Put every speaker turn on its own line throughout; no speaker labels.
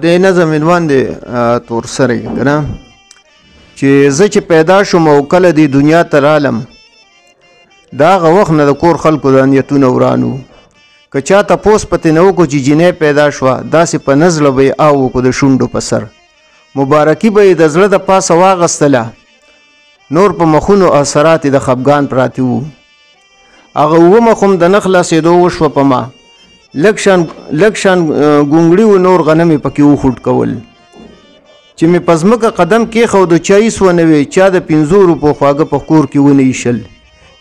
د نظم عنوان دی تور سره کنه چې زه چې پیدا شوم او کله دی دنیا ته رالم دا هغه وخت نه د کور خلکو د نیتونه ورانو که چا تپوس پتې نه وکړو چې جینۍ پیدا شوه داسې په نزله به یې او وکړو د شونډو په سر مبارکي به یې د زړه د پاسه واغستله نور په مخونو اثرات د خفګان پراته وو هغه اومه خو د نه خلاصېدو وشوه په ما لږ شان ګونګړي و نور غنم یې پکې وخوټ کول چې مې په ځمکه قدم کېښود چا هېڅ ونه وی چا د 500 روپو خواږه په کور کې ونه ایښل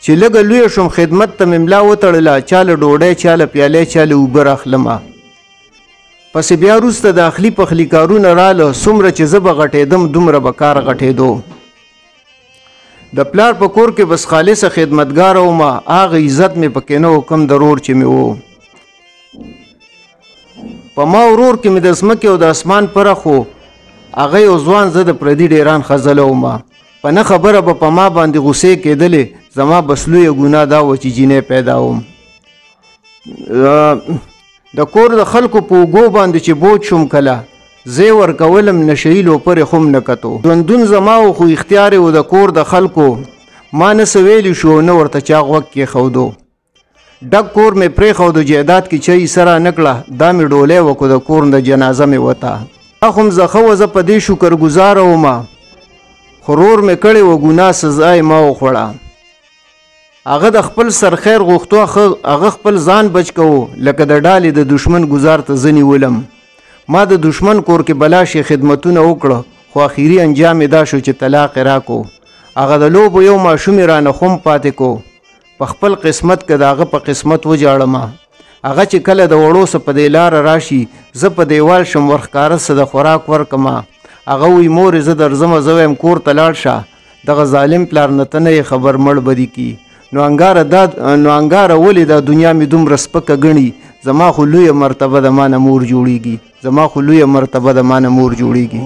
چې لږه لویه شوم خدمت ته مې ملا وتړله چا له ډوډۍ چا له پیالې چا له اوبه راخلمه پسې بیا وروسته د اخلي پخلي کارونه راله څومره چې زه به غټېدم دومره به کار غټېدو د پلار په کور کې بس خالصه خدمتګاره ومه هغه عزت مې پکې نه و کم ضرور چې مې و په ما ورور کې مې د ځمکې او د اسمان فرق و هغه یو ځوان زه د پردي ډیران خزله ومه په نه خبره به په ما باندې غوسې کېدلې زما بس لویه ګناه دا وه چې جینۍ پیدا وم د کور د خلکو په اوږو باندې چې بوج شوم کله زه ورکولم نشهي لوپرې خو م نه کتو ژوندون زما و خو اختیار و د کور د خلکو ما نه څه ویلي شو نه ورته چا غوږ کېښودو ډک کور مې پرېښود جایداد کې چا یې سره نه کړه دا مې ډولۍ وکړو د کور د جنازه مې وته دا خو م زه ښه وه زه په دې شکرګزاره ومه خو رور مې کړې وه ګناه سزا یې ما وخوړه هغه د خپل سرخیر غوښتو هغه خپل ځان بچ کوو لکه د ډالې د دشمن ګزار ته زه نیولم ما د دشمن کور کې بلاشې خدمتونه وکړه خو اخري انجام یې دا شو چې طلاق یې راکو هغه د لوبو یو ماشوم یې رانه خوم پاتې کو په خپل قسمت که د هغه په قسمت وجاړمه هغه چې کله د وړو څه په دې لاره راشي زه په دیوال شم ورښکاره څه د خوراک ورکمه هغه وی مورې زه درځمه زه وایم کور ته لاړ شه دغه ظالم پلار نه ته نه یې خبر مړ بدي کي نو انګاره ولې دا دنیا مې دومره سپکه ګڼي زما خو لویه مرتبه د ما نه مور جوړیږي